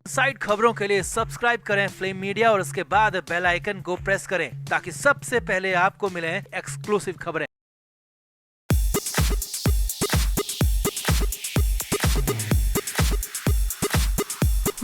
Side खबरों के लिए सब्सक्राइब करें फ्लेम मीडिया और उसके बाद बेल आइकन को प्रेस करें ताकि सबसे पहले आपको मिले एक्सक्लूसिव खबरें।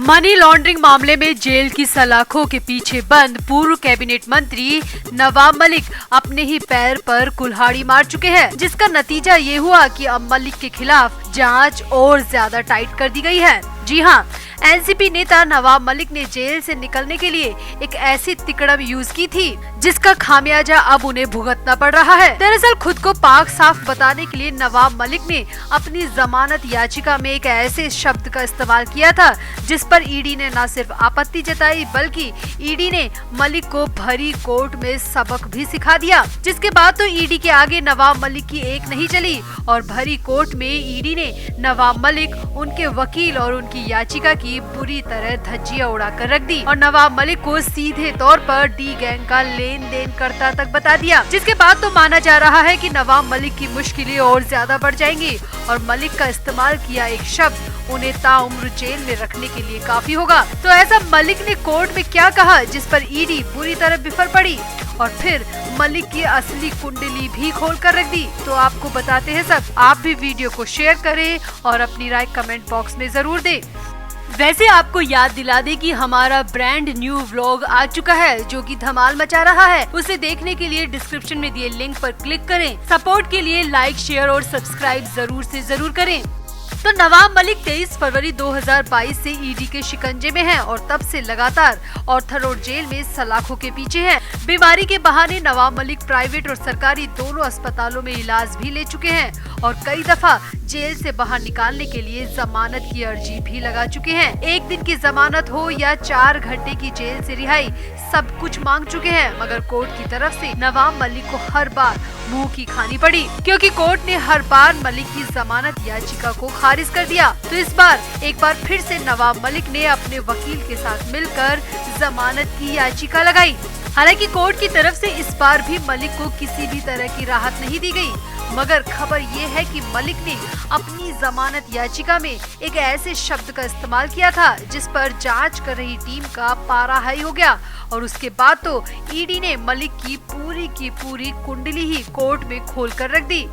मनी लॉन्ड्रिंग मामले में जेल की सलाखों के पीछे बंद पूर्व कैबिनेट मंत्री नवाब मलिक अपने ही पैर पर कुल्हाड़ी मार चुके हैं, जिसका नतीजा ये हुआ कि अब मलिक के खिलाफ जांच और ज्यादा टाइट कर दी गई है। जी हाँ, एनसीपी नेता नवाब मलिक ने जेल से निकलने के लिए एक ऐसी तिकड़म यूज की थी जिसका खामियाजा अब उन्हें भुगतना पड़ रहा है। दरअसल खुद को पाक साफ बताने के लिए नवाब मलिक ने अपनी जमानत याचिका में एक ऐसे शब्द का इस्तेमाल किया था जिस पर ईडी ने न सिर्फ आपत्ति जताई बल्कि ईडी ने मलिक को भरी कोर्ट में सबक भी सिखा दिया, जिसके बाद तो ईडी के आगे नवाब मलिक की एक नहीं चली और भरी कोर्ट में ईडी ने नवाब मलिक, उनके वकील और उनकी याचिका की बुरी तरह धज्जियां उड़ाकर रख दी और नवाब मलिक को सीधे तौर पर डी गैंग का लेन देन करता तक बता दिया, जिसके बाद तो माना जा रहा है कि नवाब मलिक की मुश्किलें और ज्यादा बढ़ जाएंगी और मलिक का इस्तेमाल किया एक शब्द उन्हें ताउम्र जेल में रखने के लिए काफी होगा। तो ऐसा मलिक ने कोर्ट में क्या कहा जिस पर ईडी बुरी तरह बिफर पड़ी और फिर मलिक की असली कुंडली भी खोल कर रख दी, तो आपको बताते हैं सब। आप भी वीडियो को शेयर करें और अपनी राय कमेंट बॉक्स में जरूर दें। वैसे आपको याद दिला दे कि हमारा ब्रांड न्यू व्लॉग आ चुका है जो कि धमाल मचा रहा है। उसे देखने के लिए डिस्क्रिप्शन में दिए लिंक पर क्लिक करें। सपोर्ट के लिए लाइक, शेयर और सब्सक्राइब जरूर से जरूर करें। तो नवाब मलिक 23 फरवरी 2022 से ईडी के शिकंजे में हैं और तब से लगातार ऑर्थर रोड जेल में सलाखों के पीछे हैं। बीमारी के बहाने नवाब मलिक प्राइवेट और सरकारी दोनों अस्पतालों में इलाज भी ले चुके हैं और कई दफा जेल से बाहर निकालने के लिए जमानत की अर्जी भी लगा चुके हैं। 1 दिन की जमानत हो या 4 घंटे की जेल से रिहाई, सब कुछ मांग चुके हैं, मगर कोर्ट की तरफ से नवाब मलिक को हर बार मुंह की खानी पड़ी क्योंकि कोर्ट ने हर बार मलिक की जमानत याचिका को खारिज कर दिया। तो इस बार एक बार फिर से नवाब मलिक ने अपने वकील के साथ मिलकर जमानत की याचिका लगाई। हालांकि कोर्ट की तरफ से इस बार भी मलिक को किसी भी तरह की राहत नहीं दी गई, मगर खबर ये है कि मलिक ने अपनी जमानत याचिका में एक ऐसे शब्द का इस्तेमाल किया था जिस पर जांच कर रही टीम का पारा हाई हो गया और उसके बाद तो ईडी ने मलिक की पूरी कुंडली ही कोर्ट में खोल कर रख दी।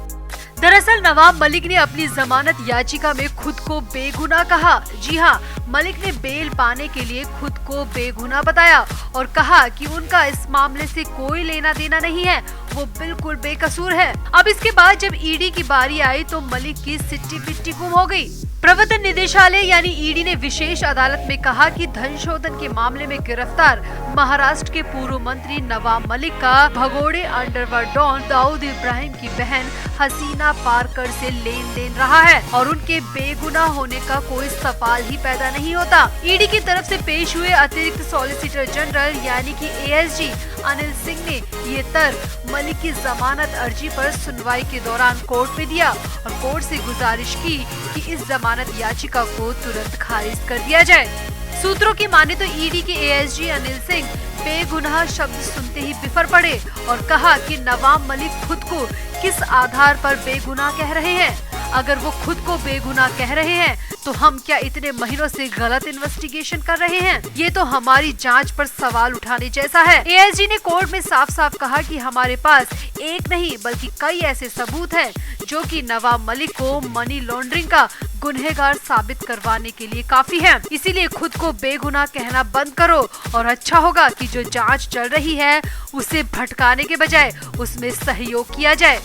दरअसल नवाब मलिक ने अपनी जमानत याचिका में खुद को बेगुनाह कहा। जी हाँ, मलिक ने बेल पाने के लिए खुद को बेगुनाह बताया और कहा कि उनका इस मामले से कोई लेना देना नहीं है, वो बिल्कुल बेकसूर है। अब इसके बाद जब ईडी की बारी आई तो मलिक की सिट्टी पिट्टी गुम हो गई। प्रवर्तन निदेशालय यानी ईडी ने विशेष अदालत में कहा कि धन शोधन के मामले में गिरफ्तार महाराष्ट्र के पूर्व मंत्री नवाब मलिक का भगोड़े अंडरवर्ल्ड डॉन दाऊद इब्राहिम की बहन हसीना पारकर से लेन देन रहा है और उनके बेगुनाह होने का कोई सवाल ही पैदा नहीं होता। ईडी की तरफ से पेश हुए अतिरिक्त सॉलिसिटर जनरल यानी कि एएसजी अनिल सिंह ने ये तर्क मलिक की जमानत अर्जी पर सुनवाई के दौरान कोर्ट में दिया और कोर्ट से गुजारिश की कि इस जमानत याचिका को तुरंत खारिज कर दिया जाए। सूत्रों की माने तो ईडी के एएसजी अनिल सिंह बेगुनाह शब्द सुनते ही बिफर पड़े और कहा कि नवाब मलिक खुद को किस आधार पर बेगुनाह कह रहे हैं। अगर वो खुद को बेगुनाह कह रहे हैं तो हम क्या इतने महीनों से गलत इन्वेस्टिगेशन कर रहे हैं? ये तो हमारी जांच पर सवाल उठाने जैसा है। एएसजी ने कोर्ट में साफ साफ कहा कि हमारे पास एक नहीं बल्कि कई ऐसे सबूत हैं जो कि नवाब मलिक को मनी लॉन्ड्रिंग का गुनहगार साबित करवाने के लिए काफी है। इसीलिए खुद को बेगुनाह कहना बंद करो और अच्छा होगा कि जो जांच चल रही है उसे भटकाने के बजाय उसमें सहयोग किया जाए।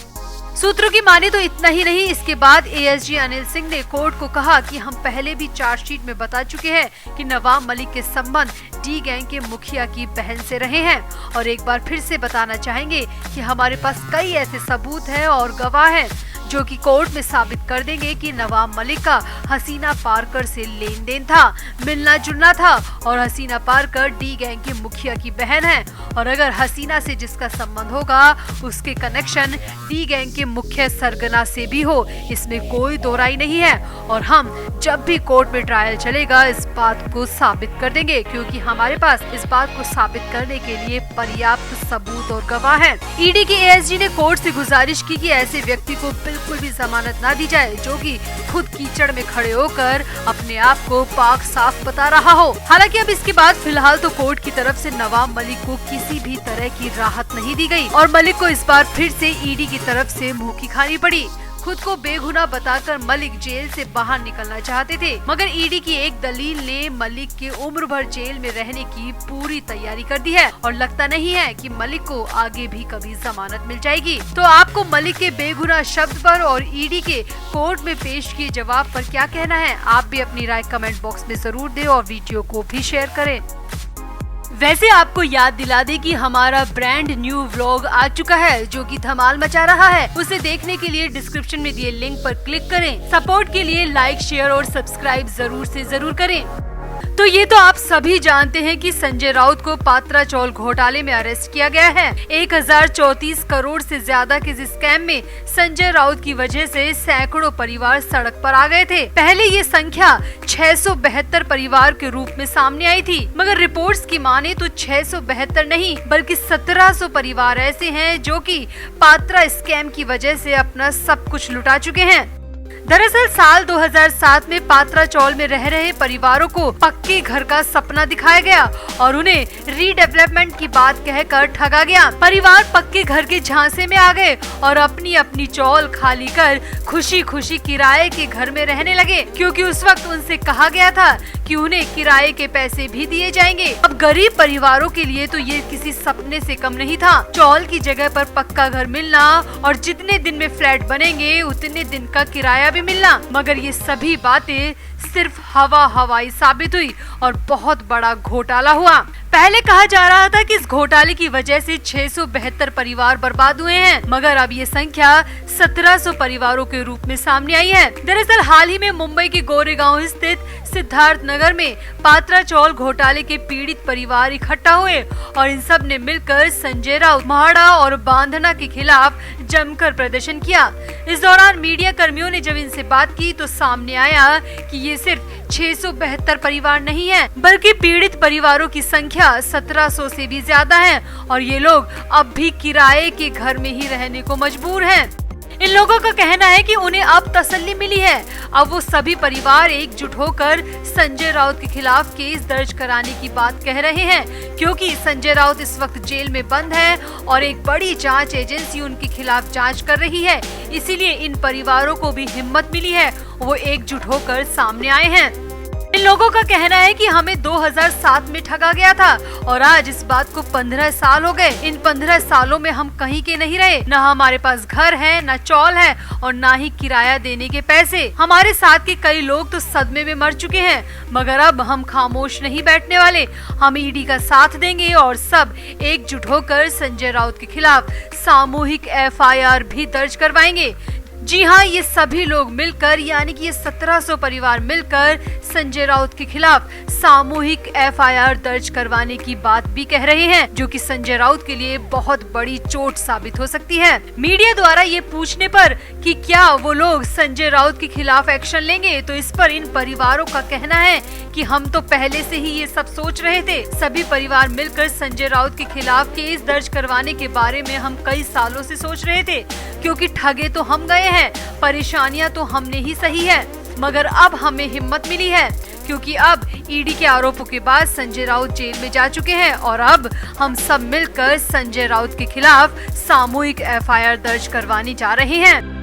सूत्रों की माने तो इतना ही नहीं, इसके बाद एएसजी अनिल सिंह ने कोर्ट को कहा कि हम पहले भी चार्जशीट में बता चुके हैं कि नवाब मलिक के संबंध डी गैंग के मुखिया की बहन से रहे हैं और एक बार फिर से बताना चाहेंगे कि हमारे पास कई ऐसे सबूत हैं और गवाह हैं जो कि कोर्ट में साबित कर देंगे कि नवाब मलिक का हसीना पारकर से लेन देन था, मिलना जुलना था और हसीना पारकर डी गैंग के मुखिया की बहन है और अगर हसीना से जिसका संबंध होगा उसके कनेक्शन डी गैंग के मुख्य सरगना से भी हो, इसमें कोई दो राय नहीं है और हम जब भी कोर्ट में ट्रायल चलेगा इस बात को साबित कर देंगे क्योंकि हमारे पास इस बात को साबित करने के लिए पर्याप्त सबूत और गवाह हैं। ईडी के एएसजी ने कोर्ट से गुजारिश की कि ऐसे व्यक्ति को बिल्कुल भी जमानत ना दी जाए, जो कि खुद कीचड़ में खड़े होकर अपने आप को पाक साफ बता रहा हो। हालांकि अब इसके बाद फिलहाल तो कोर्ट की तरफ से नवाब मलिक को किसी भी तरह की राहत नहीं दी गई और मलिक को इस बार फिर से ईडी की तरफ से मुंह की खानी पड़ी। खुद को बेगुनाह बताकर मलिक जेल से बाहर निकलना चाहते थे, मगर ईडी की एक दलील ने मलिक के उम्र भर जेल में रहने की पूरी तैयारी कर दी है और लगता नहीं है कि मलिक को आगे भी कभी जमानत मिल जाएगी। तो आपको मलिक के बेगुनाह शब्द पर और ईडी के कोर्ट में पेश किए जवाब पर क्या कहना है? आप भी अपनी राय कमेंट बॉक्स में जरूर दें और वीडियो को भी शेयर करें। वैसे आपको याद दिला दे कि हमारा ब्रांड न्यू व्लॉग आ चुका है जो कि धमाल मचा रहा है। उसे देखने के लिए डिस्क्रिप्शन में दिए लिंक पर क्लिक करें। सपोर्ट के लिए लाइक, शेयर और सब्सक्राइब जरूर से जरूर करें। तो ये तो आप सभी जानते हैं कि संजय राउत को पात्रा चौल घोटाले में अरेस्ट किया गया है। 1034 करोड़ से ज्यादा के इस स्कैम में संजय राउत की वजह से सैकड़ों परिवार सड़क पर आ गए थे। पहले ये संख्या 672 परिवार के रूप में सामने आई थी, मगर रिपोर्ट्स की माने तो 672 नहीं बल्कि 1700 परिवार ऐसे हैं जो कि पात्रा स्कैम की वजह से अपना सब कुछ लुटा चुके हैं। दरअसल साल 2007 में पात्रा चौल में रह रहे परिवारों को पक्के घर का सपना दिखाया गया और उन्हें रीडेवलपमेंट की बात कहकर ठगा गया। परिवार पक्के घर के झांसे में आ गए और अपनी अपनी चौल खाली कर खुशी खुशी किराए के घर में रहने लगे, क्योंकि उस वक्त उनसे कहा गया था कि उन्हें किराए के पैसे भी दिए जाएंगे। अब गरीब परिवारों के लिए तो ये किसी सपने से कम नहीं था। चौल की जगह पर पक्का घर मिलना और जितने दिन में फ्लैट बनेंगे उतने दिन का किराया भी मिलना, मगर ये सभी बातें सिर्फ हवाई साबित हुई और बहुत बड़ा घोटाला हुआ। पहले कहा जा रहा था कि इस घोटाले की वजह से 672 परिवार बर्बाद हुए हैं, मगर अब ये संख्या 1700 परिवारों के रूप में सामने आई है। दरअसल हाल ही में मुंबई के गोरेगांव स्थित सिद्धार्थ नगर में पात्रा चौल घोटाले के पीड़ित परिवार इकट्ठा हुए और इन सब ने मिलकर संजय राउत, म्हाडा और बांधना के खिलाफ जमकर प्रदर्शन किया। इस दौरान मीडिया कर्मियों ने जब इनसे बात की तो सामने आया कि ये सिर्फ 672 परिवार नहीं है, बल्कि पीड़ित परिवारों की संख्या 1700 से भी ज्यादा है और ये लोग अब भी किराए के घर में ही रहने को मजबूर हैं। इन लोगों का कहना है कि उन्हें अब तसल्ली मिली है। अब वो सभी परिवार एकजुट होकर संजय राउत के खिलाफ केस दर्ज कराने की बात कह रहे हैं, क्योंकि संजय राउत इस वक्त जेल में बंद है और एक बड़ी जांच एजेंसी उनके खिलाफ जांच कर रही है। इसीलिए इन परिवारों को भी हिम्मत मिली है, वो एकजुट होकर सामने आए हैं। इन लोगों का कहना है कि हमें 2007 में ठगा गया था और आज इस बात को 15 साल हो गए। इन 15 सालों में हम कहीं के नहीं रहे, न हमारे पास घर है, न चौल है और न ही किराया देने के पैसे। हमारे साथ के कई लोग तो सदमे में मर चुके हैं, मगर अब हम खामोश नहीं बैठने वाले। हम ईडी का साथ देंगे और सब एकजुट होकर संजय राउत के खिलाफ सामूहिक FIR भी दर्ज करवाएंगे। जी हाँ, ये सभी लोग मिलकर यानी कि ये 1700 परिवार मिलकर संजय राउत के खिलाफ सामूहिक FIR दर्ज करवाने की बात भी कह रहे हैं, जो कि संजय राउत के लिए बहुत बड़ी चोट साबित हो सकती है। मीडिया द्वारा ये पूछने पर कि क्या वो लोग संजय राउत के खिलाफ एक्शन लेंगे, तो इस पर इन परिवारों का कहना है कि हम तो पहले से ही ये सब सोच रहे थे। सभी परिवार मिलकर संजय राउत के खिलाफ केस दर्ज करवाने के बारे में हम कई सालों से सोच रहे थे, क्योंकि ठगे तो हम गए हैं, परेशानियां तो हमने ही सही है, मगर अब हमें हिम्मत मिली है, क्योंकि अब ईडी के आरोपों के बाद संजय राउत जेल में जा चुके हैं और अब हम सब मिलकर संजय राउत के खिलाफ सामूहिक FIR दर्ज करवाने जा रहे हैं।